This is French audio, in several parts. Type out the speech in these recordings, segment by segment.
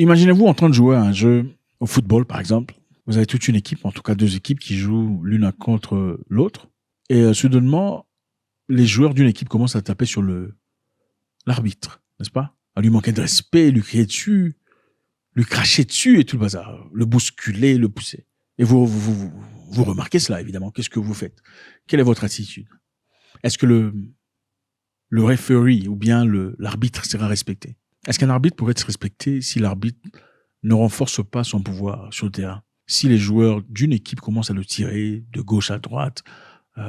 Imaginez-vous en train de jouer à un jeu au football, par exemple. Vous avez toute une équipe, en tout cas 2 équipes qui jouent l'une contre l'autre. Et soudainement, les joueurs d'une équipe commencent à taper sur l'arbitre, n'est-ce pas? À lui manquer de respect, lui crier dessus, lui cracher dessus et tout le bazar. Le bousculer, le pousser. Et vous remarquez cela, évidemment. Qu'est-ce que vous faites? Quelle est votre attitude? Est-ce que le referee ou bien l'arbitre sera respecté? Est-ce qu'un arbitre pourrait être respecté si l'arbitre ne renforce pas son pouvoir sur le terrain? Si les joueurs d'une équipe commencent à le tirer de gauche à droite,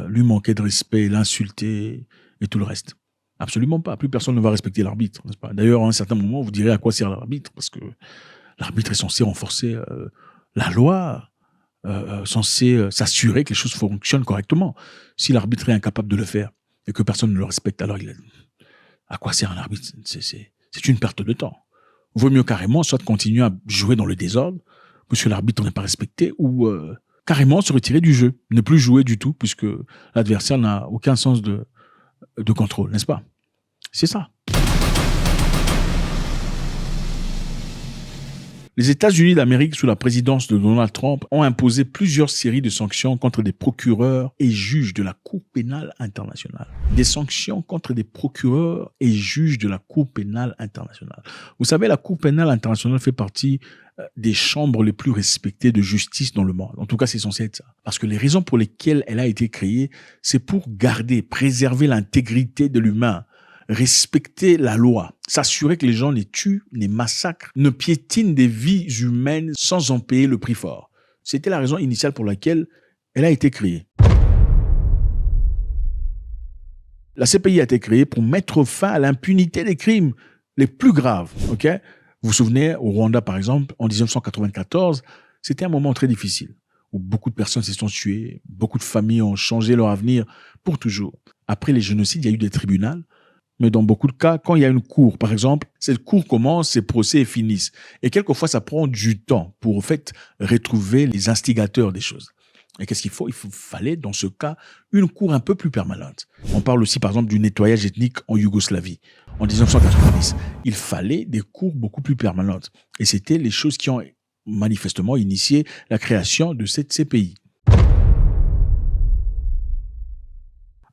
lui manquer de respect, l'insulter et tout le reste? Absolument pas. Plus personne ne va respecter l'arbitre, n'est-ce pas? D'ailleurs, à un certain moment, vous direz à quoi sert l'arbitre, parce que l'arbitre est censé renforcer la loi, censé s'assurer que les choses fonctionnent correctement. Si l'arbitre est incapable de le faire et que personne ne le respecte, alors à quoi sert un arbitre? C'est une perte de temps. Vaut mieux carrément soit continuer à jouer dans le désordre, puisque l'arbitre n'est pas respecté, ou carrément se retirer du jeu, ne plus jouer du tout, puisque l'adversaire n'a aucun sens de contrôle, n'est-ce pas? C'est ça. Les États-Unis d'Amérique, sous la présidence de Donald Trump, ont imposé plusieurs séries de sanctions contre des procureurs et juges de la Cour pénale internationale. Des sanctions contre des procureurs et juges de la Cour pénale internationale. Vous savez, la Cour pénale internationale fait partie des chambres les plus respectées de justice dans le monde. En tout cas, c'est censé être ça. Parce que les raisons pour lesquelles elle a été créée, c'est pour garder, préserver l'intégrité de l'humain, respecter la loi, s'assurer que les gens les tuent, les massacrent, ne piétinent des vies humaines sans en payer le prix fort. C'était la raison initiale pour laquelle elle a été créée. La CPI a été créée pour mettre fin à l'impunité des crimes les plus graves. Ok ? Vous vous souvenez, au Rwanda, par exemple, en 1994, c'était un moment très difficile, où beaucoup de personnes se sont tuées, beaucoup de familles ont changé leur avenir pour toujours. Après les génocides, il y a eu des tribunaux. Mais dans beaucoup de cas, quand il y a une cour, par exemple, cette cour commence, ses procès finissent. Et quelquefois, ça prend du temps pour, en fait, retrouver les instigateurs des choses. Et qu'est-ce qu'il faut? Fallait, dans ce cas, une cour un peu plus permanente. On parle aussi, par exemple, du nettoyage ethnique en Yougoslavie, en 1990. Il fallait des cours beaucoup plus permanentes. Et c'était les choses qui ont manifestement initié la création de cette CPI.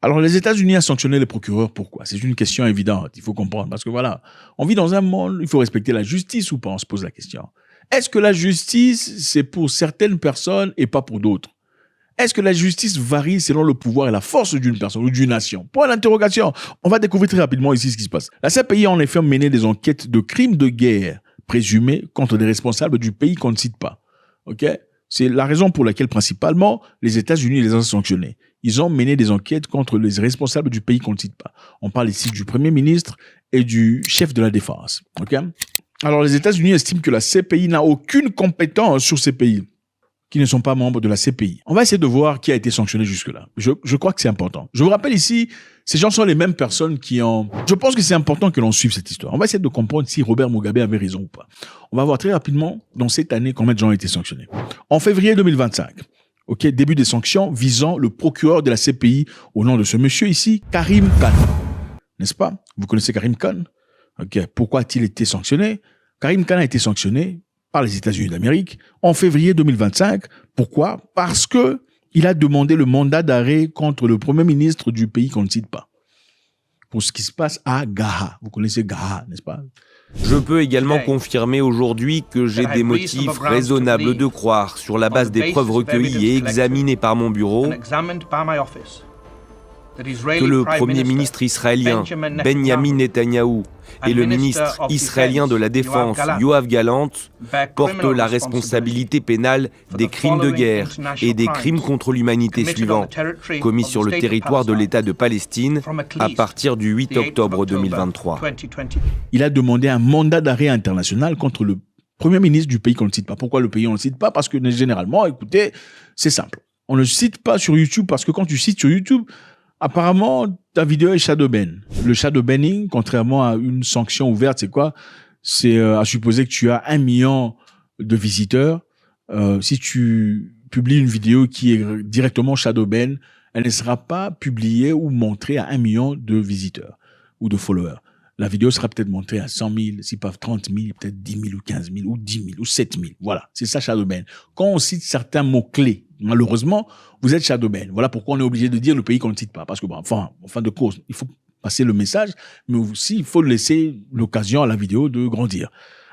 Alors, les États-Unis ont sanctionné les procureurs. Pourquoi? C'est une question évidente. Il faut comprendre. Parce que voilà, on vit dans un monde, il faut respecter la justice ou pas? On se pose la question. Est-ce que la justice, c'est pour certaines personnes et pas pour d'autres? Est-ce que la justice varie selon le pouvoir et la force d'une personne ou d'une nation? Point d'interrogation. On va découvrir très rapidement ici ce qui se passe. La CPI a en effet mené des enquêtes de crimes de guerre présumés contre des responsables du pays qu'on ne cite pas. OK? C'est la raison pour laquelle, principalement, les États-Unis les ont sanctionnés. Ils ont mené des enquêtes contre les responsables du pays qu'on ne cite pas. On parle ici du Premier ministre et du chef de la Défense. Okay? Alors, les États-Unis estiment que la CPI n'a aucune compétence sur ces pays qui ne sont pas membres de la CPI. On va essayer de voir qui a été sanctionné jusque-là. Je crois que c'est important. Je vous rappelle ici, ces gens sont les mêmes personnes qui ont... Je pense que c'est important que l'on suive cette histoire. On va essayer de comprendre si Robert Mugabe avait raison ou pas. On va voir très rapidement, dans cette année, combien de gens ont été sanctionnés. En février 2025, OK, début des sanctions visant le procureur de la CPI au nom de ce monsieur ici, Karim Khan. N'est-ce pas? Vous connaissez Karim Khan? OK, pourquoi a-t-il été sanctionné? Karim Khan a été sanctionné par les États-Unis d'Amérique en février 2025. Pourquoi? Parce que il a demandé le mandat d'arrêt contre le Premier ministre du pays qu'on ne cite pas. Pour ce qui se passe à Gaha. Vous connaissez Gaha, n'est-ce pas? Je peux également confirmer aujourd'hui que j'ai des motifs raisonnables de croire, sur la base des preuves recueillies et examinées par mon bureau, que le Premier ministre israélien Benjamin Netanyahou et le ministre israélien de la Défense Yoav Gallant portent la responsabilité pénale des crimes de guerre et des crimes contre l'humanité suivants, commis sur le territoire de l'État de Palestine à partir du 8 octobre 2023. Il a demandé un mandat d'arrêt international contre le Premier ministre du pays qu'on ne cite pas. Pourquoi le pays on ne cite pas? Parce que généralement, écoutez, c'est simple. On ne cite pas sur YouTube parce que quand tu cites sur YouTube, apparemment, ta vidéo est shadow ban. Le shadow banning, contrairement à une sanction ouverte, c'est quoi? C'est à supposer que tu as 1 million de visiteurs. Si tu publies une vidéo qui est directement shadow ban, elle ne sera pas publiée ou montrée à 1 million de visiteurs ou de followers. La vidéo sera peut-être montrée à 100 000, si pas 30 000, peut-être 10 000 ou 15 000 ou 10 000 ou 7 000. Voilà, c'est ça Shadowban. Quand on cite certains mots-clés, malheureusement, vous êtes Shadowban. Voilà pourquoi on est obligé de dire le pays qu'on ne cite pas. Parce que, en fin de cause, il faut passer le message, mais aussi il faut laisser l'occasion à la vidéo de grandir.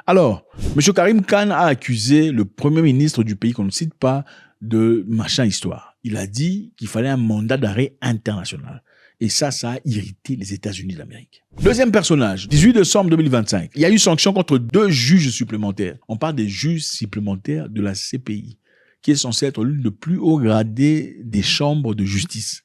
Alors, M. Karim Khan a accusé le premier ministre du pays qu'on ne cite pas de machin histoire. Il a dit qu'il fallait un mandat d'arrêt international. Et ça a irrité les États-Unis d'Amérique. Deuxième personnage, 18 décembre 2025. Il y a eu sanction contre 2 juges supplémentaires. On parle des juges supplémentaires de la CPI, qui est censée être l'une des plus hauts gradés des chambres de justice.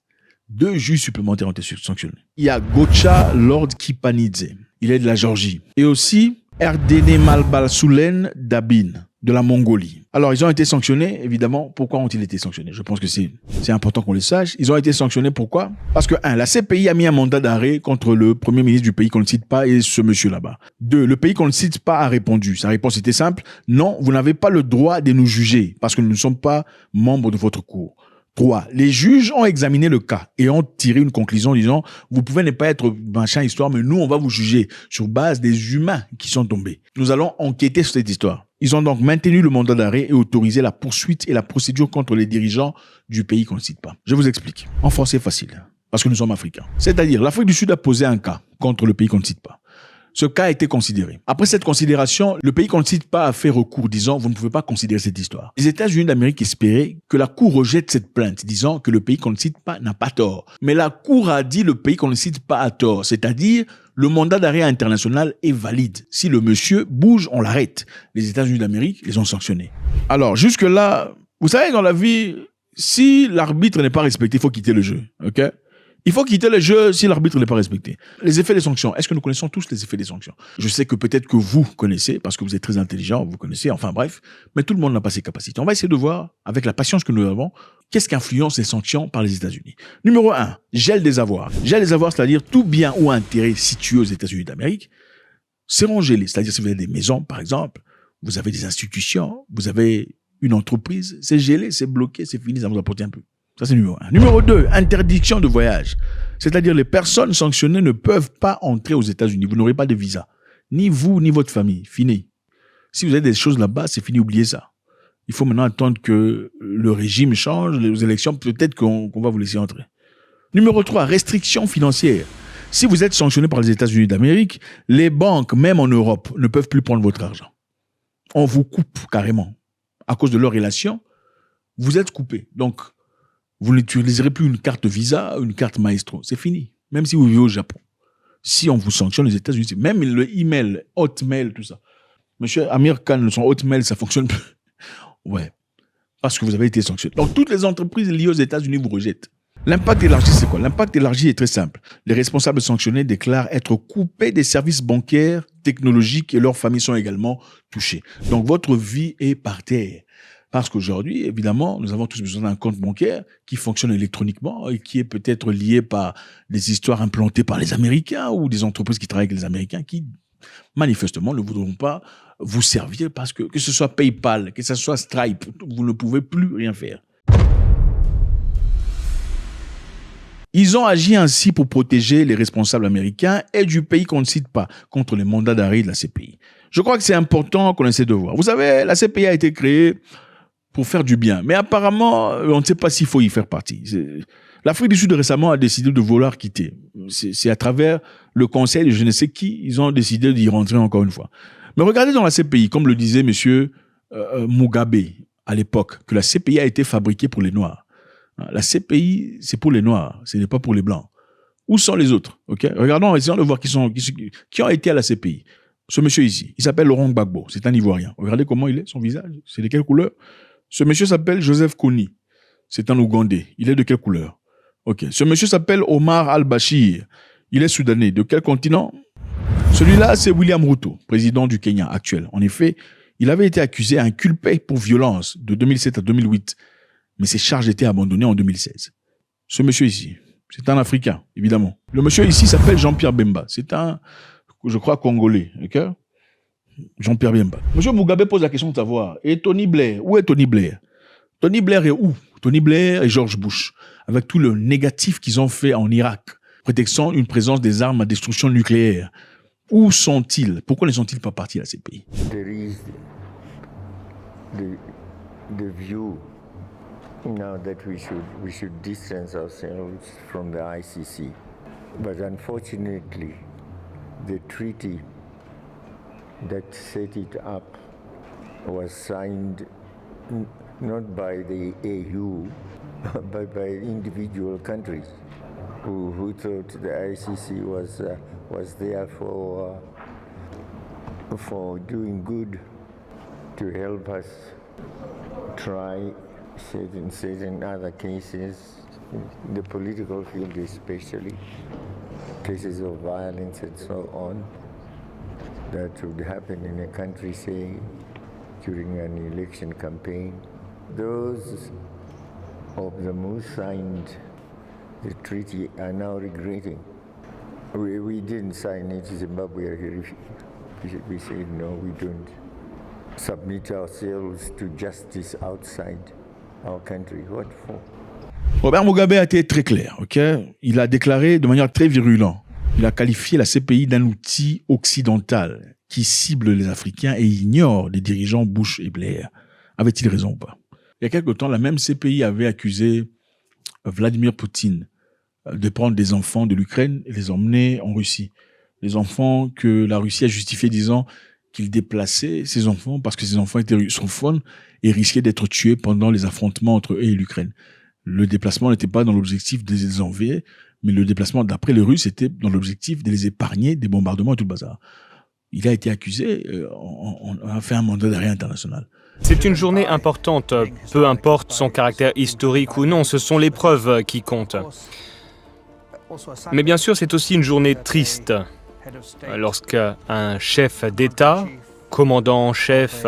2 juges supplémentaires ont été sanctionnés. Il y a Gocha Lord Kipanidze. Il est de la Géorgie. Et aussi Erdene Malbalsulen Dabin, de la Mongolie. Alors, ils ont été sanctionnés, évidemment. Pourquoi ont-ils été sanctionnés? Je pense que c'est important qu'on le sache. Ils ont été sanctionnés pourquoi? Parce que, 1, la CPI a mis un mandat d'arrêt contre le premier ministre du pays qu'on ne cite pas et ce monsieur là-bas. 2, le pays qu'on ne cite pas a répondu. Sa réponse était simple. Non, vous n'avez pas le droit de nous juger parce que nous ne sommes pas membres de votre cour. 3. Les juges ont examiné le cas et ont tiré une conclusion disant vous pouvez ne pas être machin histoire, mais nous on va vous juger sur base des humains qui sont tombés. Nous allons enquêter sur cette histoire. Ils ont donc maintenu le mandat d'arrêt et autorisé la poursuite et la procédure contre les dirigeants du pays qu'on ne cite pas. Je vous explique. En français facile, parce que nous sommes africains. C'est-à-dire l'Afrique du Sud a posé un cas contre le pays qu'on ne cite pas. Ce cas a été considéré. Après cette considération, le pays qu'on ne cite pas a fait recours disant vous ne pouvez pas considérer cette histoire. Les États-Unis d'Amérique espéraient que la Cour rejette cette plainte disant que le pays qu'on ne cite pas n'a pas tort. Mais la Cour a dit le pays qu'on ne cite pas a tort. C'est-à-dire le mandat d'arrêt international est valide. Si le monsieur bouge, on l'arrête. Les États-Unis d'Amérique les ont sanctionnés. Alors jusque-là, vous savez dans la vie, si l'arbitre n'est pas respecté, il faut quitter le jeu. Ok? Il faut quitter le jeu si l'arbitre n'est pas respecté. Les effets des sanctions. Est-ce que nous connaissons tous les effets des sanctions? Je sais que peut-être que vous connaissez, parce que vous êtes très intelligent, vous connaissez, enfin bref, mais tout le monde n'a pas ces capacités. On va essayer de voir, avec la patience que nous avons, qu'est-ce qui influence les sanctions par les États-Unis. Numéro 1, gel des avoirs. Gel des avoirs, c'est-à-dire tout bien ou intérêt situé aux États-Unis d'Amérique seront gelés. C'est-à-dire si vous avez des maisons, par exemple, vous avez des institutions, vous avez une entreprise, c'est gelé, c'est bloqué, c'est fini, ça vous apporte un peu. Ça, c'est numéro 1. Numéro 2, interdiction de voyage. C'est-à-dire les personnes sanctionnées ne peuvent pas entrer aux États-Unis. Vous n'aurez pas de visa. Ni vous, ni votre famille. Fini. Si vous avez des choses là-bas, c'est fini, oubliez ça. Il faut maintenant attendre que le régime change, les élections, peut-être qu'on va vous laisser entrer. Numéro 3, restrictions financières. Si vous êtes sanctionné par les États-Unis d'Amérique, les banques, même en Europe, ne peuvent plus prendre votre argent. On vous coupe carrément. À cause de leur relation, vous êtes coupé. Donc, vous n'utiliserez plus une carte Visa, une carte Maestro. C'est fini. Même si vous vivez au Japon. Si on vous sanctionne les États-Unis, même le email, Hotmail, tout ça. Monsieur Amir Khan, son Hotmail, ça fonctionne plus. Ouais. Parce que vous avez été sanctionné. Donc, toutes les entreprises liées aux États-Unis vous rejettent. L'impact élargi, c'est quoi? L'impact élargi est très simple. Les responsables sanctionnés déclarent être coupés des services bancaires, technologiques et leurs familles sont également touchées. Donc, votre vie est par terre. Parce qu'aujourd'hui, évidemment, nous avons tous besoin d'un compte bancaire qui fonctionne électroniquement et qui est peut-être lié par des histoires implantées par les Américains ou des entreprises qui travaillent avec les Américains qui, manifestement, ne voudront pas vous servir parce que ce soit PayPal, que ce soit Stripe, vous ne pouvez plus rien faire. Ils ont agi ainsi pour protéger les responsables américains et du pays qu'on ne cite pas contre les mandats d'arrêt de la CPI. Je crois que c'est important qu'on essaie de voir. Vous savez, la CPI a été créée pour faire du bien. Mais apparemment, on ne sait pas s'il faut y faire partie. L'Afrique du Sud récemment a décidé de vouloir quitter. C'est à travers le conseil de je ne sais qui, ils ont décidé d'y rentrer encore une fois. Mais regardez dans la CPI, comme le disait monsieur Mugabe à l'époque, que la CPI a été fabriquée pour les Noirs. La CPI, c'est pour les Noirs, ce n'est pas pour les Blancs. Où sont les autres? Okay? Regardons, essayons de voir qui ont été à la CPI. Ce monsieur ici, il s'appelle Laurent Gbagbo, c'est un Ivoirien. Regardez comment il est, son visage, c'est de quelle couleur? Ce monsieur s'appelle Joseph Kony, c'est un Ougandais. Il est de quelle couleur? Ok. Ce monsieur s'appelle Omar al-Bashir, il est soudanais. De quel continent? Celui-là, c'est William Ruto, président du Kenya actuel. En effet, il avait été accusé, inculpé pour violence de 2007 à 2008, mais ses charges étaient abandonnées en 2016. Ce monsieur ici, c'est un Africain, évidemment. Le monsieur ici s'appelle Jean-Pierre Bemba, c'est un, je crois, Congolais, ok? Jean-Pierre Bemba. Monsieur Mugabe pose la question de savoir, et Tony Blair, où est Tony Blair? Tony Blair est où? Tony Blair et George Bush, avec tout le négatif qu'ils ont fait en Irak, prétextant une présence des armes à destruction nucléaire. Où sont-ils? Pourquoi ne sont-ils pas partis à ces pays? There is the view now that we should distance ourselves from the ICC. But unfortunately, the treaty that set it up was signed not by the AU, but by individual countries who thought the ICC was there for doing good, to help us try certain other cases, in the political field especially, cases of violence and so on, that would happen in a country, say, during an election campaign. Those of them who signed the treaty are now regretting. We didn't sign it. Zimbabwe, we said no, we don't submit ourselves to justice outside our country. What for? Robert Mugabe a été très clair, ok? Il a déclaré de manière très virulente. Il a qualifié la CPI d'un outil occidental qui cible les Africains et ignore les dirigeants Bush et Blair. Avait-il raison ou pas? Il y a quelque temps, la même CPI avait accusé Vladimir Poutine de prendre des enfants de l'Ukraine et les emmener en Russie. Les enfants que la Russie a justifié disant qu'il déplaçait ces enfants parce que ces enfants étaient russophones et risquaient d'être tués pendant les affrontements entre eux et l'Ukraine. Le déplacement n'était pas dans l'objectif de les enlever, mais le déplacement, d'après les Russes, était dans l'objectif de les épargner des bombardements et tout le bazar. Il a été accusé, on a fait un mandat d'arrêt international. C'est une journée importante, peu importe son caractère historique ou non, ce sont les preuves qui comptent. Mais bien sûr, c'est aussi une journée triste. Lorsqu'un chef d'État, commandant en chef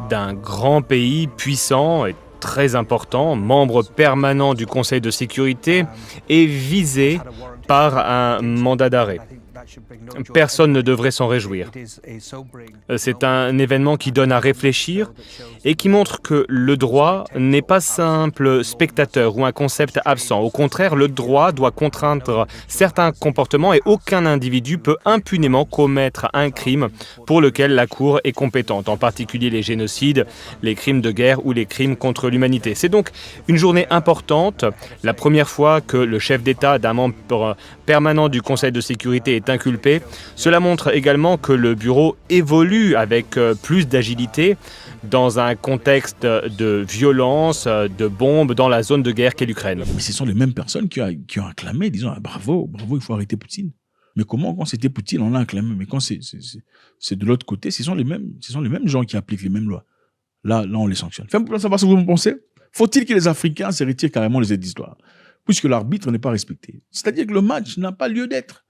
d'un grand pays puissant et très important, membre permanent du Conseil de sécurité, est visé par un mandat d'arrêt. Personne ne devrait s'en réjouir. C'est un événement qui donne à réfléchir et qui montre que le droit n'est pas simple spectateur ou un concept absent. Au contraire, le droit doit contraindre certains comportements et aucun individu peut impunément commettre un crime pour lequel la Cour est compétente, en particulier les génocides, les crimes de guerre ou les crimes contre l'humanité. C'est donc une journée importante, la première fois que le chef d'État d'un membre permanent du Conseil de sécurité est inculpé. Cela montre également que le bureau évolue avec plus d'agilité dans un contexte de violence, de bombes dans la zone de guerre qu'est l'Ukraine. Mais ce sont les mêmes personnes qui ont acclamé, disant ah, bravo, il faut arrêter Poutine. Mais comment, quand c'était Poutine, on l'a acclamé? Mais quand c'est de l'autre côté, ce sont les mêmes gens qui appliquent les mêmes lois. Là, on les sanctionne. Faites-moi savoir ce que vous en pensez. Faut-il que les Africains se retirent carrément les aides d'histoire, puisque l'arbitre n'est pas respecté? C'est-à-dire que le match n'a pas lieu d'être.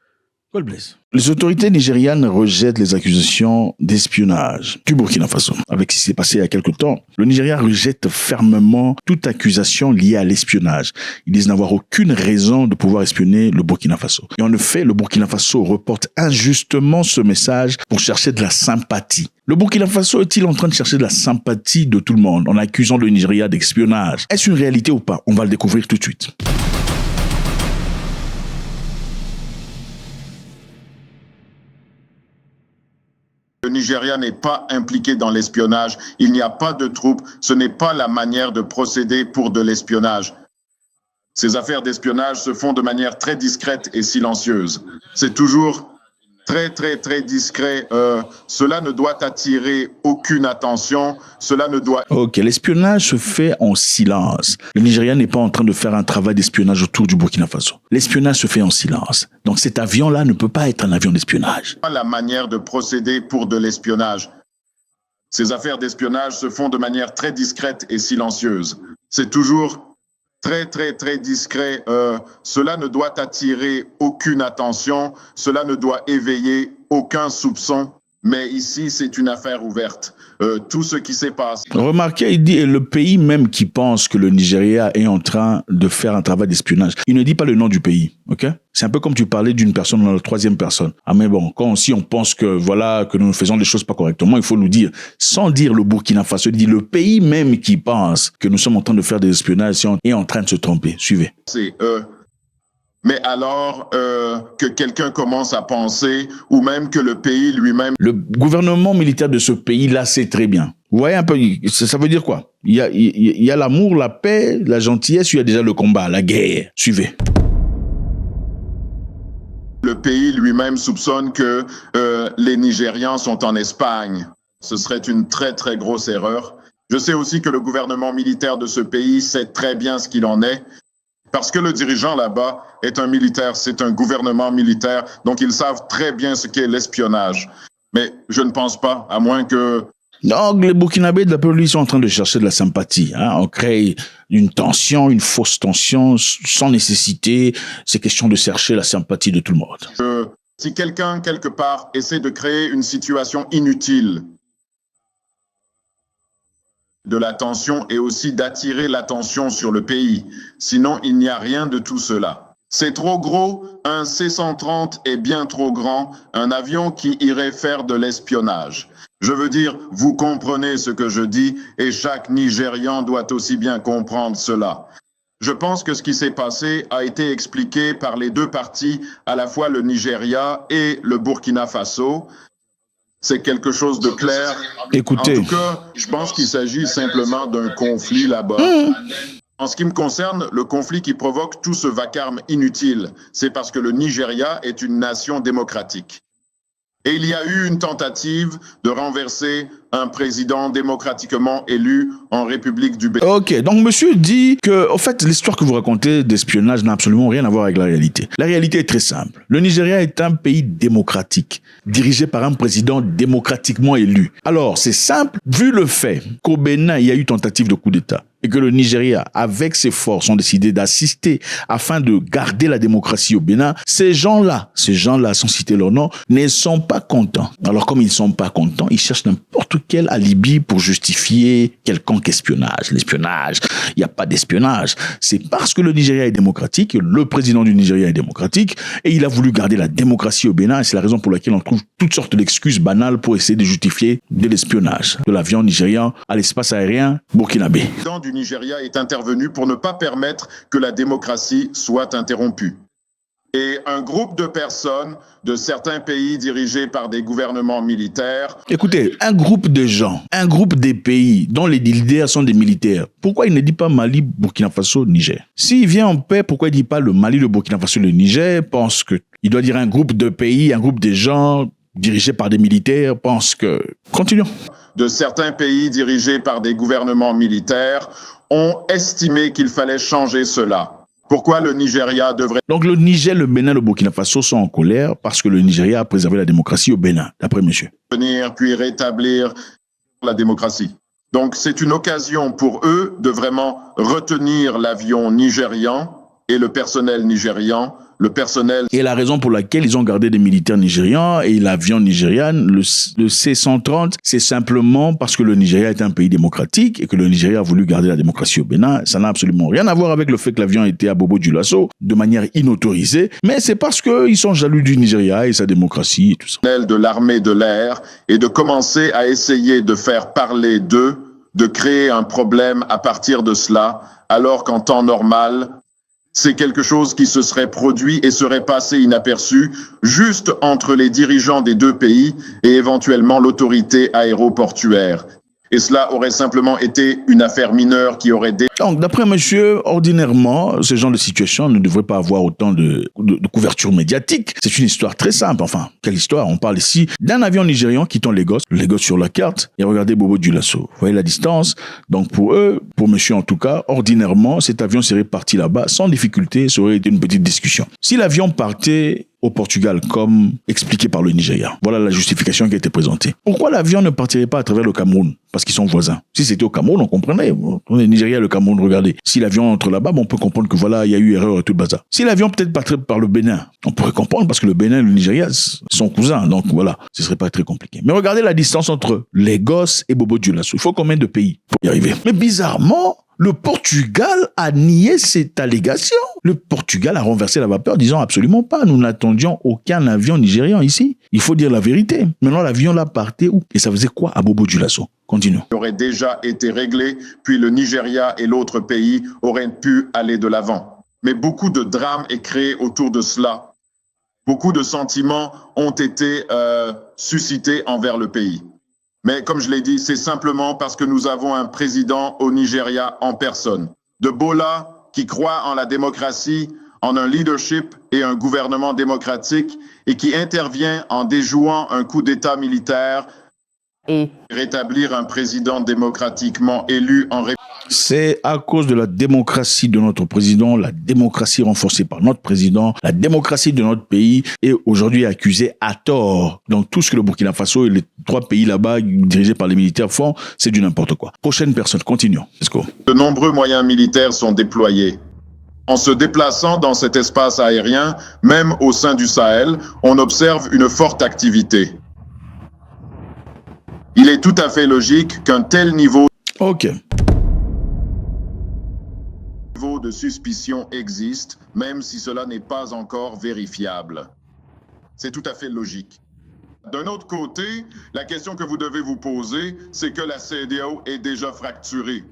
God bless. Les autorités nigérianes rejettent les accusations d'espionnage du Burkina Faso. Avec ce qui s'est passé il y a quelque temps, le Nigeria rejette fermement toute accusation liée à l'espionnage. Ils disent n'avoir aucune raison de pouvoir espionner le Burkina Faso. Et en effet, le Burkina Faso reporte injustement ce message pour chercher de la sympathie. Le Burkina Faso est-il en train de chercher de la sympathie de tout le monde en accusant le Nigeria d'espionnage? Est-ce une réalité ou pas? On va le découvrir tout de suite. Le Nigeria n'est pas impliqué dans l'espionnage. Il n'y a pas de troupes. Ce n'est pas la manière de procéder pour de l'espionnage. Ces affaires d'espionnage se font de manière très discrète et silencieuse. C'est toujours très, très, très discret. Cela ne doit attirer aucune attention. Cela ne doit... Ok, l'espionnage se fait en silence. Le Nigeria n'est pas en train de faire un travail d'espionnage autour du Burkina Faso. L'espionnage se fait en silence. Donc cet avion-là ne peut pas être un avion d'espionnage. Pas la manière de procéder pour de l'espionnage. Ces affaires d'espionnage se font de manière très discrète et silencieuse. C'est toujours très, très, très discret. Cela ne doit attirer aucune attention. Cela ne doit éveiller aucun soupçon. Mais ici, c'est une affaire ouverte. Tout ce qui s'est passé. Remarquez, il dit le pays même qui pense que le Nigeria est en train de faire un travail d'espionnage. Il ne dit pas le nom du pays, ok? C'est un peu comme tu parlais d'une personne dans la troisième personne. Ah mais bon, quand aussi on pense que voilà que nous faisons les choses pas correctement, il faut nous dire, sans dire le Burkina Faso, il dit le pays même qui pense que nous sommes en train de faire des espionnages et en train de se tromper. Suivez. C'est mais alors que quelqu'un commence à penser, ou même que le pays lui-même... Le gouvernement militaire de ce pays-là sait très bien. Vous voyez un peu, ça veut dire quoi? Il y a l'amour, la paix, la gentillesse, il y a déjà le combat, la guerre. Suivez. Le pays lui-même soupçonne que les Nigérians sont en Espagne. Ce serait une très très grosse erreur. Je sais aussi que le gouvernement militaire de ce pays sait très bien ce qu'il en est, parce que le dirigeant là-bas est un militaire, c'est un gouvernement militaire, donc ils savent très bien ce qu'est l'espionnage. Mais je ne pense pas, à moins que... Donc, les Burkinabés de la police sont en train de chercher de la sympathie. On crée une tension, une fausse tension, sans nécessité. C'est question de chercher la sympathie de tout le monde. Si quelqu'un, quelque part, essaie de créer une situation inutile, de la tension et aussi d'attirer l'attention sur le pays. Sinon, il n'y a rien de tout cela. C'est trop gros, un C-130 est bien trop grand, un avion qui irait faire de l'espionnage. Je veux dire, vous comprenez ce que je dis et chaque Nigérian doit aussi bien comprendre cela. Je pense que ce qui s'est passé a été expliqué par les deux parties, à la fois le Nigeria et le Burkina Faso. C'est quelque chose de clair. Écoutez. En tout cas, je pense qu'il s'agit simplement d'un conflit là-bas. En ce qui me concerne, le conflit qui provoque tout ce vacarme inutile, c'est parce que le Nigeria est une nation démocratique. Et il y a eu une tentative de renverser un président démocratiquement élu en République du Bénin. Ok, donc monsieur dit que, en fait, l'histoire que vous racontez d'espionnage n'a absolument rien à voir avec la réalité. La réalité est très simple. Le Nigeria est un pays démocratique, dirigé par un président démocratiquement élu. Alors, c'est simple, vu le fait qu'au Bénin, il y a eu tentative de coup d'État, et que le Nigeria, avec ses forces, ont décidé d'assister afin de garder la démocratie au Bénin, ces gens-là, sans citer leur nom, ne sont pas contents. Alors, comme ils ne sont pas contents, ils cherchent n'importe quel alibi pour justifier quelconque espionnage. L'espionnage, il n'y a pas d'espionnage. C'est parce que le Nigeria est démocratique, le président du Nigeria est démocratique, et il a voulu garder la démocratie au Bénin, et c'est la raison pour laquelle on trouve toutes sortes d'excuses banales pour essayer de justifier de l'espionnage de l'avion nigérian à l'espace aérien burkinabé. Le président du Nigeria est intervenu pour ne pas permettre que la démocratie soit interrompue. Et un groupe de personnes de certains pays dirigés par des gouvernements militaires... Écoutez, un groupe de gens, un groupe des pays dont les leaders sont des militaires, pourquoi il ne dit pas Mali, Burkina Faso, Niger? S'il vient en paix, pourquoi il ne dit pas le Mali, le Burkina Faso, le Niger? Pense que il doit dire un groupe de pays, un groupe de gens dirigés par des militaires, pense que... Continuons. De certains pays dirigés par des gouvernements militaires ont estimé qu'il fallait changer cela. Pourquoi le Nigeria devrait... Donc le Niger, le Bénin, le Burkina Faso sont en colère parce que le Nigeria a préservé la démocratie au Bénin, d'après monsieur. ...venir puis rétablir la démocratie. Donc c'est une occasion pour eux de vraiment retenir l'avion nigérian et le personnel nigérian, le personnel... Et la raison pour laquelle ils ont gardé des militaires nigérians et l'avion nigérian, le C-130, c'est simplement parce que le Nigeria est un pays démocratique et que le Nigeria a voulu garder la démocratie au Bénin. Ça n'a absolument rien à voir avec le fait que l'avion était à Bobo-Dioulasso de manière inautorisée, mais c'est parce qu'ils sont jaloux du Nigeria et sa démocratie et tout ça. ...de l'armée de l'air et de commencer à essayer de faire parler d'eux, de créer un problème à partir de cela, alors qu'en temps normal... c'est quelque chose qui se serait produit et serait passé inaperçu juste entre les dirigeants des deux pays et éventuellement l'autorité aéroportuaire. Et cela aurait simplement été une affaire mineure qui aurait... Donc, d'après monsieur, ordinairement, ce genre de situation ne devrait pas avoir autant de couverture médiatique. C'est une histoire très simple. Enfin, quelle histoire? On parle ici d'un avion nigérian quittant Lagos sur la carte, et regardez Bobo-Dioulasso. Vous voyez la distance? Donc, pour eux, pour monsieur en tout cas, ordinairement, cet avion serait parti là-bas sans difficulté, ça aurait été une petite discussion. Si l'avion partait au Portugal, comme expliqué par le Nigeria. Voilà la justification qui a été présentée. Pourquoi l'avion ne partirait pas à travers le Cameroun? Parce qu'ils sont voisins. Si c'était au Cameroun, on comprenait. On est Nigeria, le Cameroun, regardez. Si l'avion entre là-bas, on peut comprendre que voilà, il y a eu erreur et tout le bazar. Si l'avion peut-être passerait par le Bénin, on pourrait comprendre parce que le Bénin et le Nigeria sont cousins. Donc voilà, ce serait pas très compliqué. Mais regardez la distance entre Lagos et Bobo-Dioulasso. Il faut combien de pays pour y arriver? Mais bizarrement, le Portugal a nié cette allégation. Le Portugal a renversé la vapeur, disant absolument pas. Nous n'attendions aucun avion nigérian ici. Il faut dire la vérité. Maintenant, l'avion là partait où? Et ça faisait quoi à Bobo-Dioulasso? Continuons. Aurait déjà été réglé, puis le Nigeria et l'autre pays auraient pu aller de l'avant. mais beaucoup de drames est créé autour de cela. Beaucoup de sentiments ont été suscités envers le pays. Mais comme je l'ai dit, c'est simplement parce que nous avons un président au Nigeria en personne. De Bola, qui croit en la démocratie, en un leadership et un gouvernement démocratique, et qui intervient en déjouant un coup d'État militaire et rétablir un président démocratiquement élu en République. C'est à cause de la démocratie de notre président, la démocratie renforcée par notre président, la démocratie de notre pays est aujourd'hui accusée à tort. Donc tout ce que le Burkina Faso et les 3 pays là-bas dirigés par les militaires font, c'est du n'importe quoi. Prochaine personne, continuons. Let's go. De nombreux moyens militaires sont déployés. En se déplaçant dans cet espace aérien, même au sein du Sahel, on observe une forte activité. Il est tout à fait logique qu'un tel niveau de suspicion existe, même si cela n'est pas encore vérifiable. C'est tout à fait logique. D'un autre côté, la question que vous devez vous poser, c'est que la CEDEAO est déjà fracturée.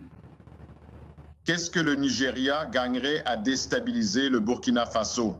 Qu'est-ce que le Nigeria gagnerait à déstabiliser le Burkina Faso?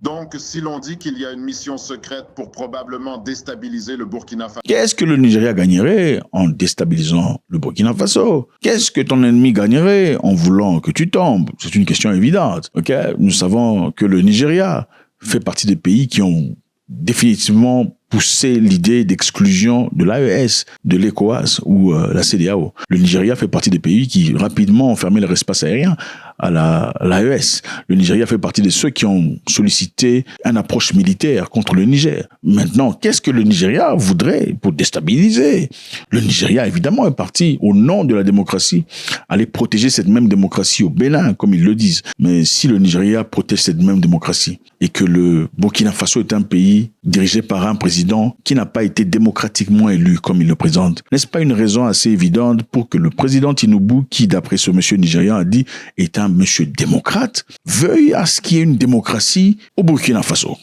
Donc, si l'on dit qu'il y a une mission secrète pour probablement déstabiliser le Burkina Faso... Qu'est-ce que le Nigeria gagnerait en déstabilisant le Burkina Faso? Qu'est-ce que ton ennemi gagnerait en voulant que tu tombes? C'est une question évidente. Okay? Nous savons que le Nigeria fait partie des pays qui ont définitivement poussé l'idée d'exclusion de l'AES, de l'ECOWAS ou la CEDEAO. Le Nigeria fait partie des pays qui rapidement ont fermé leur espace aérien à l'AES. Le Nigeria fait partie de ceux qui ont sollicité une approche militaire contre le Niger. Maintenant, qu'est-ce que le Nigeria voudrait pour déstabiliser? Le Nigeria, évidemment, est parti au nom de la démocratie, aller protéger cette même démocratie au Bénin, comme ils le disent. Mais si le Nigeria protège cette même démocratie et que le Burkina Faso est un pays dirigé par un président qui n'a pas été démocratiquement élu comme il le présente, n'est-ce pas une raison assez évidente pour que le président Tinubu, qui d'après ce monsieur nigérian a dit est un monsieur démocrate, veuille à ce qu'il y ait une démocratie au Burkina Faso?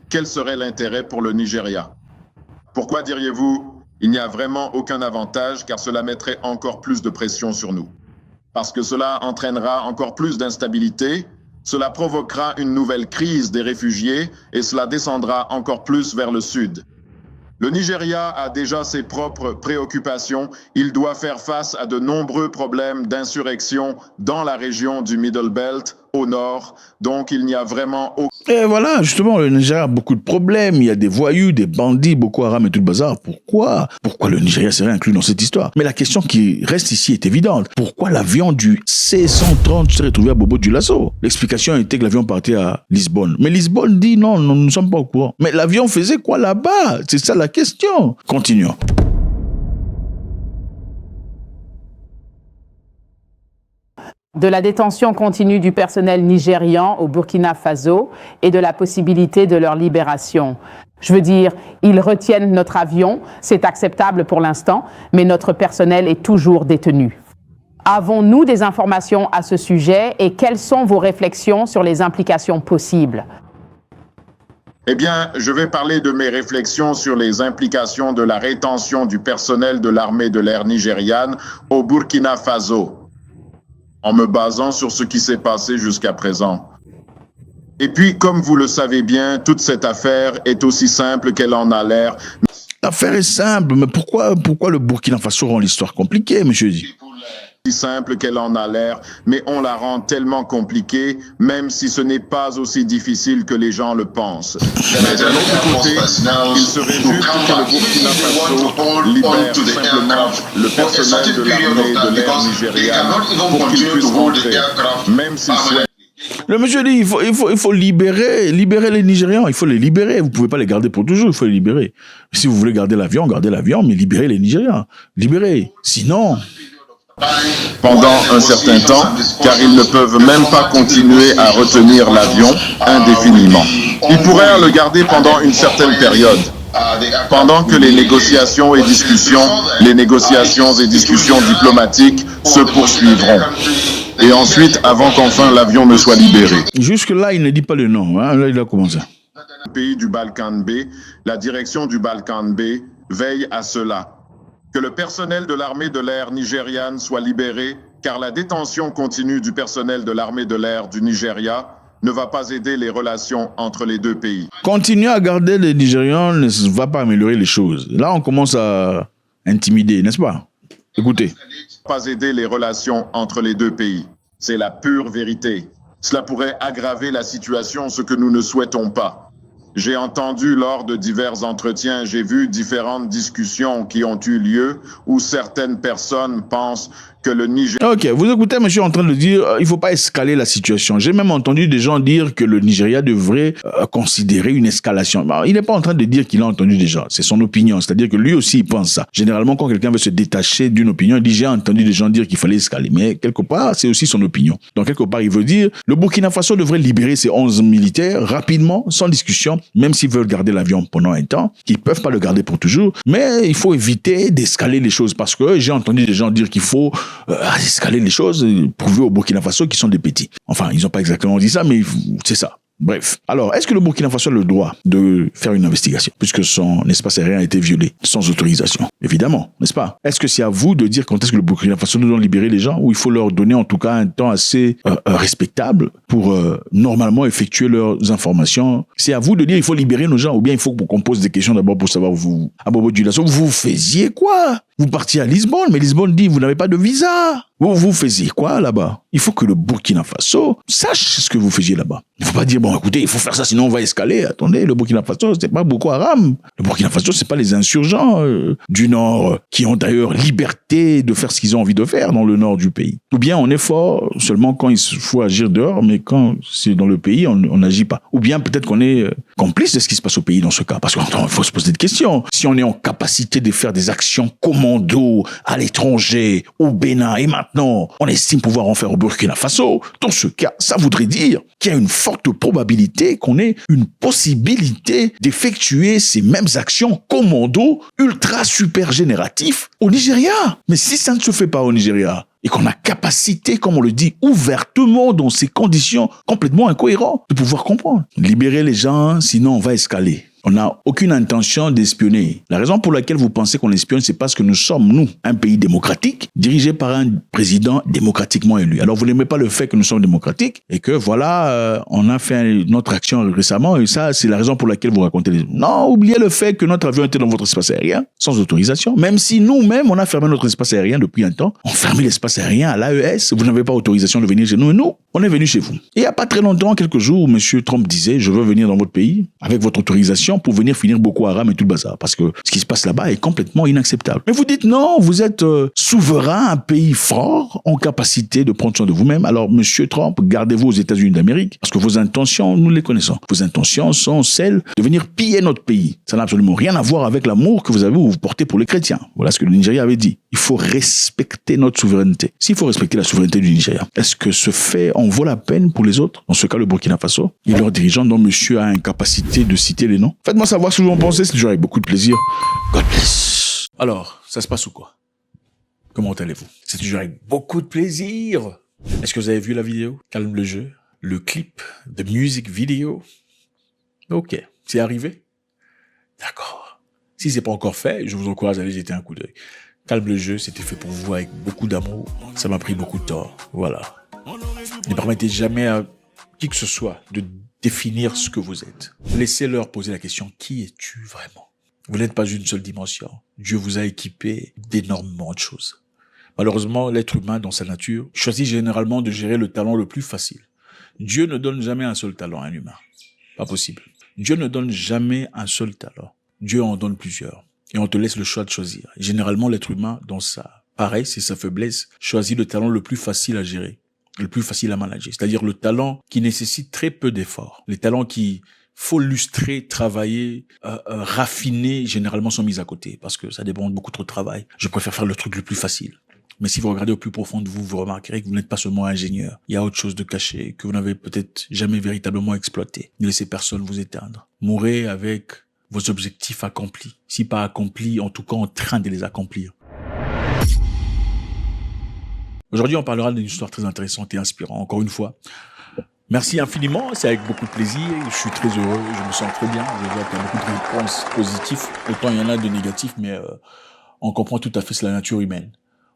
Quel serait l'intérêt pour le Nigeria? Pourquoi diriez-vous il n'y a vraiment aucun avantage car cela mettrait encore plus de pression sur nous? Parce que cela entraînera encore plus d'instabilité. Cela provoquera une nouvelle crise des réfugiés et cela descendra encore plus vers le sud. Le Nigeria a déjà ses propres préoccupations. Il doit faire face à de nombreux problèmes d'insurrection dans la région du Middle Belt, au nord. Donc, il n'y a vraiment aucun... Et voilà, justement, le Nigeria a beaucoup de problèmes. Il y a des voyous, des bandits, Boko Haram et tout le bazar. Pourquoi le Nigeria serait inclus dans cette histoire? Mais la question qui reste ici est évidente. Pourquoi l'avion du C-130 s'est retrouvé à Bobo-Dioulasso? L'explication était que l'avion partait à Lisbonne. Mais Lisbonne dit non, nous ne sommes pas au courant. Mais l'avion faisait quoi là-bas? C'est ça la question. Continuons. De la détention continue du personnel nigérian au Burkina Faso et de la possibilité de leur libération. Je veux dire, ils retiennent notre avion, c'est acceptable pour l'instant, mais notre personnel est toujours détenu. Avons-nous des informations à ce sujet et quelles sont vos réflexions sur les implications possibles? Eh bien, je vais parler de mes réflexions sur les implications de la rétention du personnel de l'armée de l'air nigériane au Burkina Faso, en me basant sur ce qui s'est passé jusqu'à présent. Et puis, comme vous le savez bien, toute cette affaire est aussi simple qu'elle en a l'air. L'affaire est simple, mais pourquoi le Burkina Faso rend l'histoire compliquée, monsieur dit? Si simple qu'elle en a l'air, mais on la rend tellement compliquée, même si ce n'est pas aussi difficile que les gens le pensent. Mais d'un autre côté, il serait juste que le Burkina Faso libère simplement le personnel de l'armée de l'air nigériane pour qu'il puisse rentrer, même s'il souhaite. Le monsieur dit il faut libérer les Nigérians, il faut les libérer. Vous pouvez pas les garder pour toujours, il faut les libérer. Si vous voulez garder l'avion, gardez l'avion, mais libérez les Nigérians. Libérez. Sinon... Pendant un certain temps, car ils ne peuvent même pas continuer à retenir l'avion indéfiniment. Ils pourraient le garder pendant une certaine période, pendant que les négociations et discussions diplomatiques se poursuivront. Et ensuite, avant qu'enfin l'avion ne soit libéré. Jusque-là, il ne dit pas le nom, hein? Là, il a commencé. Le pays du Balkan B, la direction du Balkan B veille à cela. Que le personnel de l'armée de l'air nigériane soit libéré, car la détention continue du personnel de l'armée de l'air du Nigeria ne va pas aider les relations entre les deux pays. Continuer à garder les Nigérians ne va pas améliorer les choses. Là, on commence à intimider, n'est-ce pas? Écoutez. Pas aider les relations entre les deux pays. C'est la pure vérité. Cela pourrait aggraver la situation, ce que nous ne souhaitons pas. J'ai entendu lors de divers entretiens, j'ai vu différentes discussions qui ont eu lieu où certaines personnes pensent que le Nigeria... Ok, vous écoutez, monsieur, en train de dire, il ne faut pas escaler la situation. J'ai même entendu des gens dire que le Nigeria devrait considérer une escalation. Il n'est pas en train de dire qu'il a entendu déjà. C'est son opinion. C'est-à-dire que lui aussi, il pense ça. Généralement, quand quelqu'un veut se détacher d'une opinion, il dit, j'ai entendu des gens dire qu'il fallait escaler. Mais quelque part, c'est aussi son opinion. Donc, quelque part, il veut dire, le Burkina Faso devrait libérer ses 11 militaires rapidement, sans discussion, même s'ils veulent garder l'avion pendant un temps, qu'ils ne peuvent pas le garder pour toujours. Mais il faut éviter d'escaler les choses parce que j'ai entendu des gens dire qu'il faut escaler les choses, prouver au Burkina Faso qu'ils sont des petits. Enfin, ils n'ont pas exactement dit ça, mais c'est ça. Bref. Alors, est-ce que le Burkina Faso a le droit de faire une investigation, puisque son espace aérien a été violé, sans autorisation? Évidemment, n'est-ce pas? Est-ce que c'est à vous de dire quand est-ce que le Burkina Faso doit libérer les gens, ou il faut leur donner en tout cas un temps assez respectable pour normalement effectuer leurs informations? C'est à vous de dire il faut libérer nos gens, ou bien il faut qu'on pose des questions d'abord pour savoir vous, à Bobo Dioulasso, vous faisiez quoi? Vous partiez à Lisbonne, mais Lisbonne dit vous n'avez pas de visa. Vous faisiez quoi là-bas? Il faut que le Burkina Faso sache ce que vous faisiez là-bas. Il ne faut pas dire, bon, écoutez, il faut faire ça, sinon on va escaler. Attendez, le Burkina Faso, c'est pas Boko Haram. Le Burkina Faso, c'est pas les insurgents du Nord qui ont d'ailleurs liberté de faire ce qu'ils ont envie de faire dans le Nord du pays. Ou bien on est fort seulement quand il faut agir dehors, mais quand c'est dans le pays, on n'agit pas. Ou bien peut-être qu'on est complice de ce qui se passe au pays dans ce cas. Parce qu'il faut se poser des questions. Si on est en capacité de faire des actions commando à l'étranger, au Bénin, et maintenant on estime pouvoir en faire au Burkina Faso, dans ce cas, ça voudrait dire qu'il y a une forte probabilité qu'on ait une possibilité d'effectuer ces mêmes actions commando ultra super génératifs au Nigeria. Mais si ça ne se fait pas au Nigeria, et qu'on a capacité, comme on le dit, ouvertement dans ces conditions complètement incohérentes, de pouvoir comprendre. Libérer les gens, sinon on va escaler. On n'a aucune intention d'espionner. La raison pour laquelle vous pensez qu'on espionne, c'est parce que nous sommes, nous, un pays démocratique, dirigé par un président démocratiquement élu. Alors, vous n'aimez pas le fait que nous sommes démocratiques et que, voilà, on a fait notre action récemment et ça, c'est la raison pour laquelle vous racontez les... Non, oubliez le fait que notre avion était dans votre espace aérien, sans autorisation. Même si nous-mêmes, on a fermé notre espace aérien depuis un temps. On fermé l'espace aérien à l'AES. Vous n'avez pas autorisation de venir chez nous et nous, on est venu chez vous. Et il n'y a pas très longtemps, quelques jours, M. Trump disait, je veux venir dans votre pays avec votre autorisation pour venir finir Boko Haram et tout le bazar. Parce que ce qui se passe là-bas est complètement inacceptable. Mais vous dites non, vous êtes souverain, un pays fort, en capacité de prendre soin de vous-même. Alors, Monsieur Trump, gardez-vous aux États-Unis d'Amérique, parce que vos intentions, nous les connaissons. Vos intentions sont celles de venir piller notre pays. Ça n'a absolument rien à voir avec l'amour que vous avez ou vous portez pour les chrétiens. Voilà ce que le Nigeria avait dit. Il faut respecter notre souveraineté. S'il faut respecter la souveraineté du Nigeria, est-ce que ce fait en vaut la peine pour les autres? Dans ce cas, le Burkina Faso et leurs dirigeants dont monsieur a incapacité de citer les noms. Faites-moi savoir ce que vous en pensez, c'est toujours avec beaucoup de plaisir. God bless. Alors, ça se passe ou quoi? Comment allez-vous? C'est toujours avec beaucoup de plaisir. Est-ce que vous avez vu la vidéo? Calme le jeu. Le clip de music video. Ok. C'est arrivé? D'accord. Si c'est pas encore fait, je vous encourage à aller jeter un coup d'œil. Calme le jeu, c'était fait pour vous avec beaucoup d'amour. Ça m'a pris beaucoup de temps. Voilà. Ne permettez jamais à qui que ce soit de définir ce que vous êtes. Laissez-leur poser la question, qui es-tu vraiment? Vous n'êtes pas une seule dimension. Dieu vous a équipé d'énormément de choses. Malheureusement, l'être humain, dans sa nature, choisit généralement de gérer le talent le plus facile. Dieu ne donne jamais un seul talent à un humain. Pas possible. Dieu ne donne jamais un seul talent. Dieu en donne plusieurs. Et on te laisse le choix de choisir. Généralement, l'être humain, dans sa paresse et sa faiblesse, choisit le talent le plus facile à gérer, le plus facile à manager. C'est-à-dire le talent qui nécessite très peu d'efforts. Les talents qui faut lustrer, travailler, raffiner, généralement sont mis à côté parce que ça demande beaucoup trop de travail. Je préfère faire le truc le plus facile. Mais si vous regardez au plus profond de vous, vous remarquerez que vous n'êtes pas seulement ingénieur. Il y a autre chose de caché que vous n'avez peut-être jamais véritablement exploité. Ne laissez personne vous éteindre. Mourrez avec vos objectifs accomplis. Si pas accomplis, en tout cas en train de les accomplir. Aujourd'hui, on parlera d'une histoire très intéressante et inspirante. Encore une fois, merci infiniment. C'est avec beaucoup de plaisir. Je suis très heureux. Je me sens très bien. Je vois qu'il y a beaucoup de réponses positives. Autant il y en a de négatifs, mais on comprend tout à fait, c'est la nature humaine.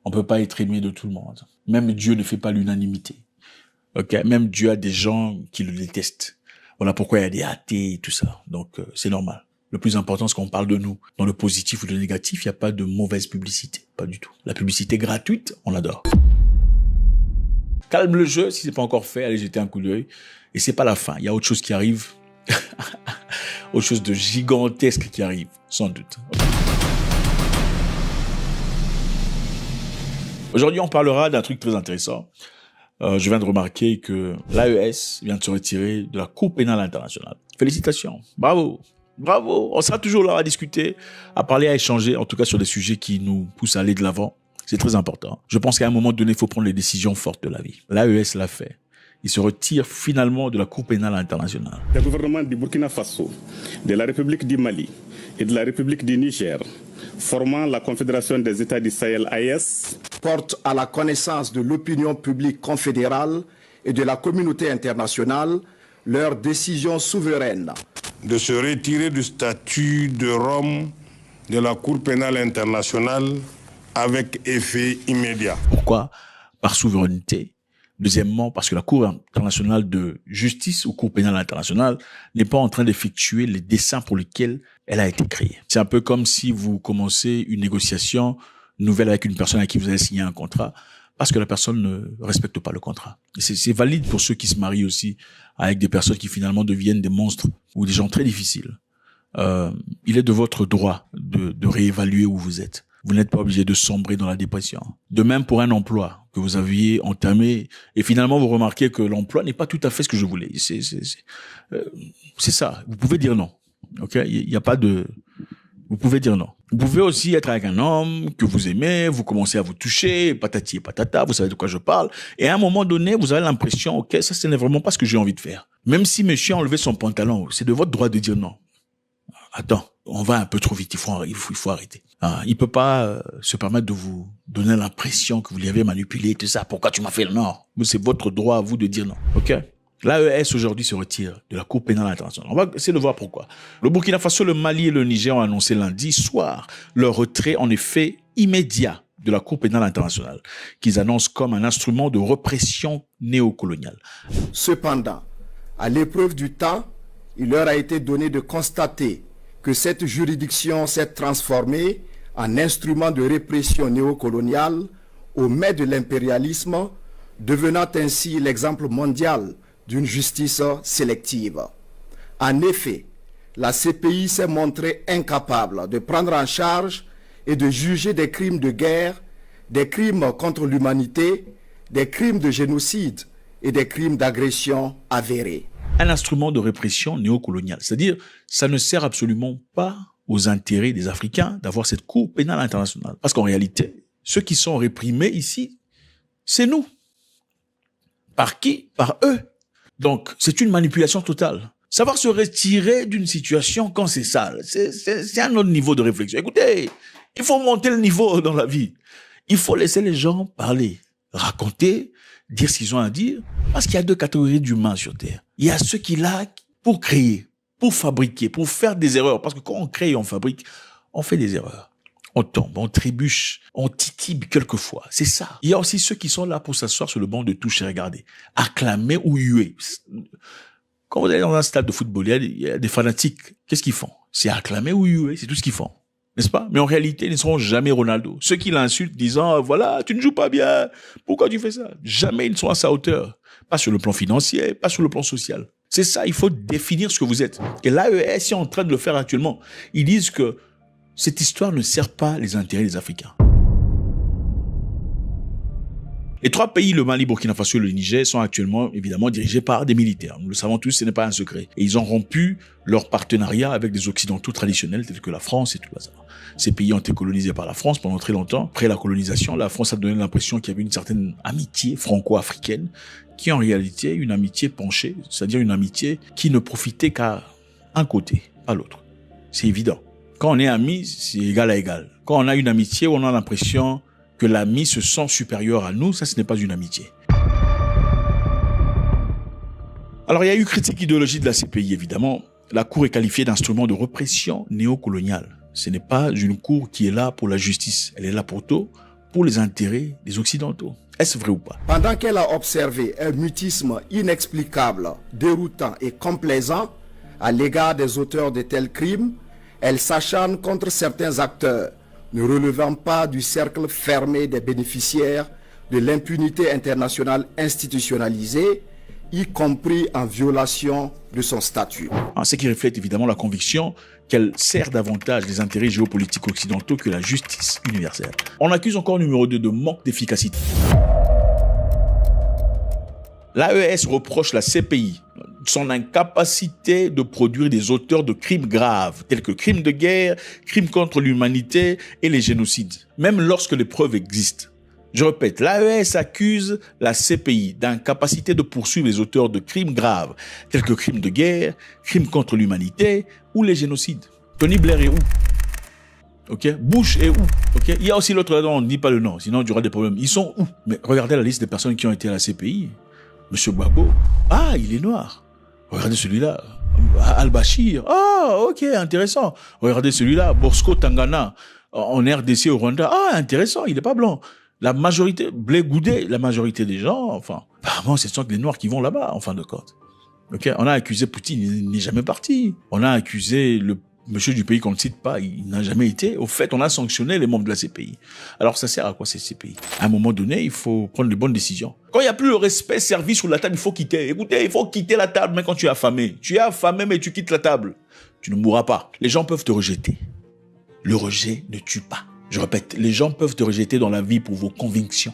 On ne peut pas être aimé de tout le monde. Même Dieu ne fait pas l'unanimité. Okay? Même Dieu a des gens qui le détestent. Voilà pourquoi il y a des athées et tout ça. Donc, c'est normal. Le plus important, c'est qu'on parle de nous. Dans le positif ou le négatif, il n'y a pas de mauvaise publicité. Pas du tout. La publicité gratuite, on l'adore. Calme le jeu, si c'est pas encore fait, allez jeter un coup d'œil. Et c'est pas la fin. Il y a autre chose qui arrive. Autre chose de gigantesque qui arrive, sans doute. Aujourd'hui, on parlera d'un truc très intéressant. Je viens de remarquer que l'AES vient de se retirer de la Cour pénale internationale. Félicitations. Bravo. Bravo. On sera toujours là à discuter, à parler, à échanger, en tout cas sur des sujets qui nous poussent à aller de l'avant. C'est très important. Je pense qu'à un moment donné, il faut prendre les décisions fortes de la vie. L'AES l'a fait. Il se retire finalement de la Cour pénale internationale. Le gouvernement du Burkina Faso, de la République du Mali et de la République du Niger, formant la Confédération des États du Sahel AES, porte à la connaissance de l'opinion publique confédérale et de la communauté internationale leur décision souveraine de se retirer du statut de Rome de la Cour pénale internationale avec effet immédiat. Pourquoi? Par souveraineté. Deuxièmement, parce que la Cour internationale de justice ou Cour pénale internationale n'est pas en train d'effectuer les desseins pour lesquels elle a été créée. C'est un peu comme si vous commencez une négociation nouvelle avec une personne avec qui vous avez signé un contrat parce que la personne ne respecte pas le contrat. Et c'est valide pour ceux qui se marient aussi avec des personnes qui finalement deviennent des monstres ou des gens très difficiles. Il est de votre droit de réévaluer où vous êtes. Vous n'êtes pas obligé de sombrer dans la dépression. De même pour un emploi que vous aviez entamé et finalement vous remarquez que l'emploi n'est pas tout à fait ce que je voulais. C'est ça. Vous pouvez dire non. Ok? Il y a pas de. Vous pouvez dire non. Vous pouvez aussi être avec un homme que vous aimez, vous commencez à vous toucher, patati et patata, vous savez de quoi je parle. Et à un moment donné, vous avez l'impression, ok, ça ce n'est vraiment pas ce que j'ai envie de faire. Même si monsieur a enlevé son pantalon, c'est de votre droit de dire non. Attends, on va un peu trop vite, il faut arrêter. Il peut pas se permettre de vous donner l'impression que vous l'avez manipulé, tout ça. Pourquoi tu m'as fait le non? C'est votre droit à vous de dire non. Ok? L'AES aujourd'hui se retire de la Cour pénale internationale. On va essayer de voir pourquoi. Le Burkina Faso, le Mali et le Niger ont annoncé lundi soir leur retrait en effet immédiat de la Cour pénale internationale, qu'ils annoncent comme un instrument de répression néocoloniale. Cependant, à l'épreuve du temps, il leur a été donné de constater que cette juridiction s'est transformée en instrument de répression néocoloniale au mai de l'impérialisme, devenant ainsi l'exemple mondial d'une justice sélective. En effet, la CPI s'est montrée incapable de prendre en charge et de juger des crimes de guerre, des crimes contre l'humanité, des crimes de génocide et des crimes d'agression avérés. Un instrument de répression néocoloniale. C'est-à-dire, ça ne sert absolument pas aux intérêts des Africains d'avoir cette Cour pénale internationale. Parce qu'en réalité, ceux qui sont réprimés ici, c'est nous. Par qui? Par eux. Donc, c'est une manipulation totale. Savoir se retirer d'une situation quand c'est sale, c'est un autre niveau de réflexion. Écoutez, il faut monter le niveau dans la vie. Il faut laisser les gens parler, raconter, dire ce qu'ils ont à dire, parce qu'il y a deux catégories d'humains sur Terre. Il y a ceux qui là pour créer, pour fabriquer, pour faire des erreurs, parce que quand on crée et on fabrique, on fait des erreurs. On tombe, on trébuche, on titille quelquefois. C'est ça. Il y a aussi ceux qui sont là pour s'asseoir sur le banc de touche et regarder, acclamer ou huer. Quand vous allez dans un stade de football, il y a des fanatiques. Qu'est-ce qu'ils font? C'est acclamer ou huer, c'est tout ce qu'ils font. N'est-ce pas? Mais en réalité, ils ne seront jamais Ronaldo. Ceux qui l'insultent disant, voilà, tu ne joues pas bien. Pourquoi tu fais ça? Jamais ils ne sont à sa hauteur. Pas sur le plan financier, pas sur le plan social. C'est ça, il faut définir ce que vous êtes. Et l'AES est en train de le faire actuellement. Ils disent que cette histoire ne sert pas les intérêts des Africains. Les trois pays, le Mali, Burkina Faso et le Niger, sont actuellement évidemment dirigés par des militaires. Nous le savons tous, ce n'est pas un secret. Et ils ont rompu leur partenariat avec des occidentaux traditionnels tels que la France et tout ça. Ces pays ont été colonisés par la France pendant très longtemps. Après la colonisation, la France a donné l'impression qu'il y avait une certaine amitié franco-africaine qui est en réalité une amitié penchée, c'est-à-dire une amitié qui ne profitait qu'à un côté, pas l'autre. C'est évident. Quand on est amis, c'est égal à égal. Quand on a une amitié, on a l'impression que l'ami se sent supérieur à nous, ça ce n'est pas une amitié. Alors il y a eu critique idéologique de la CPI, évidemment. La Cour est qualifiée d'instrument de répression néocoloniale. Ce n'est pas une Cour qui est là pour la justice. Elle est là pour tout, pour les intérêts des Occidentaux. Est-ce vrai ou pas? Pendant qu'elle a observé un mutisme inexplicable, déroutant et complaisant à l'égard des auteurs de tels crimes, elle s'acharne contre certains acteurs ne relevant pas du cercle fermé des bénéficiaires de l'impunité internationale institutionnalisée, y compris en violation de son statut. Ce qui reflète évidemment la conviction qu'elle sert davantage les intérêts géopolitiques occidentaux que la justice universelle. On accuse encore numéro 2 de manque d'efficacité. L'AES reproche la CPI son incapacité de produire des auteurs de crimes graves, tels que crimes de guerre, crimes contre l'humanité et les génocides, même lorsque les preuves existent. Je répète, l'AES accuse la CPI d'incapacité de poursuivre les auteurs de crimes graves, tels que crimes de guerre, crimes contre l'humanité ou les génocides. Tony Blair est où? Ok, Bush est où? Ok, il y a aussi l'autre là, on ne dit pas le nom, sinon il y aura des problèmes. Ils sont où? Mais regardez la liste des personnes qui ont été à la CPI. Monsieur Gbagbo, ah, il est noir. Regardez celui-là, Al-Bashir, ah, ok, intéressant. Regardez celui-là, Bosco Tangana, en RDC au Rwanda, ah, intéressant, il n'est pas blanc. La majorité, Blé Goudé, la majorité des gens, enfin, apparemment, ce sont les Noirs qui vont là-bas, en fin de compte. Ok, on a accusé Poutine, il n'est jamais parti. On a accusé le monsieur du pays qu'on ne cite pas, il n'a jamais été. Au fait, on a sanctionné les membres de la CPI. Alors, ça sert à quoi ces CPI? À un moment donné, il faut prendre les bonnes décisions. Quand il n'y a plus le respect servi sur la table, il faut quitter. Écoutez, il faut quitter la table, même quand tu es affamé. Tu es affamé, mais tu quittes la table. Tu ne mourras pas. Les gens peuvent te rejeter. Le rejet ne tue pas. Je répète, les gens peuvent te rejeter dans la vie pour vos convictions.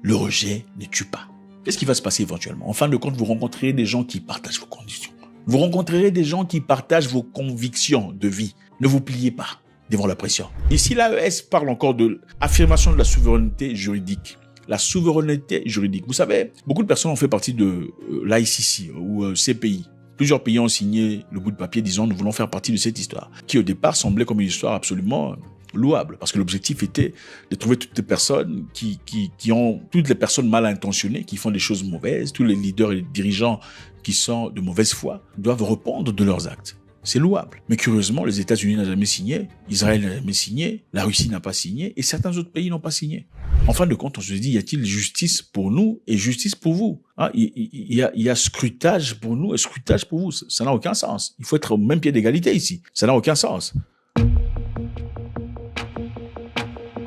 Le rejet ne tue pas. Qu'est-ce qui va se passer éventuellement? En fin de compte, vous rencontrerez des gens qui partagent vos conditions. Vous rencontrerez des gens qui partagent vos convictions de vie. Ne vous pliez pas devant la pression. Ici, l'AES parle encore de l'affirmation de la souveraineté juridique. La souveraineté juridique. Vous savez, beaucoup de personnes ont fait partie de l'ICC ou CPI. Plusieurs pays ont signé le bout de papier disant nous voulons faire partie de cette histoire, qui au départ semblait comme une histoire absolument louable, parce que l'objectif était de trouver toutes les personnes toutes les personnes mal intentionnées, qui font des choses mauvaises, tous les leaders et les dirigeants qui sont de mauvaise foi, doivent répondre de leurs actes. C'est louable. Mais curieusement, les États-Unis n'ont jamais signé, Israël n'a jamais signé, la Russie n'a pas signé, et certains autres pays n'ont pas signé. En fin de compte, on se dit, y a-t-il justice pour nous et justice pour vous? Il y a scrutage pour nous et scrutage pour vous. Ça n'a aucun sens. Il faut être au même pied d'égalité ici. Ça n'a aucun sens.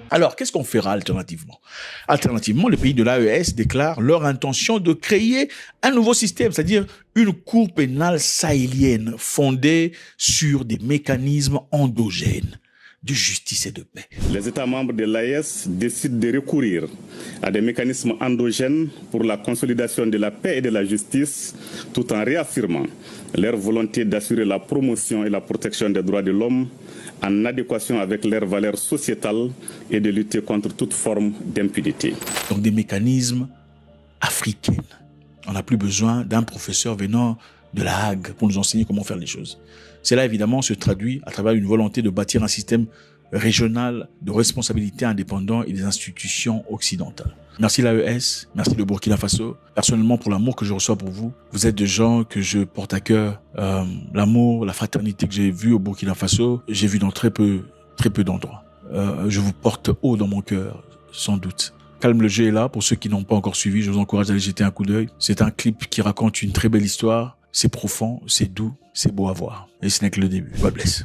Alors, qu'est-ce qu'on fera alternativement? Alternativement, les pays de l'AES déclarent leur intention de créer un nouveau système, c'est-à-dire une cour pénale sahélienne fondée sur des mécanismes endogènes de justice et de paix. Les États membres de l'AES décident de recourir à des mécanismes endogènes pour la consolidation de la paix et de la justice, tout en réaffirmant leur volonté d'assurer la promotion et la protection des droits de l'homme en adéquation avec leurs valeurs sociétales et de lutter contre toute forme d'impunité. Donc des mécanismes africains. On n'a plus besoin d'un professeur venant de la Hague pour nous enseigner comment faire les choses. Cela évidemment se traduit à travers une volonté de bâtir un système régional de responsabilité indépendant et des institutions occidentales. Merci l'AES, merci le Burkina Faso. Personnellement, pour l'amour que je reçois pour vous, vous êtes des gens que je porte à cœur. L'amour, la fraternité que j'ai vue au Burkina Faso, j'ai vu dans très peu d'endroits. Je vous porte haut dans mon cœur, sans doute. Calme le jeu est là. Pour ceux qui n'ont pas encore suivi, je vous encourage à aller jeter un coup d'œil. C'est un clip qui raconte une très belle histoire. C'est profond, c'est doux, c'est beau à voir. Et ce n'est que le début. God bless.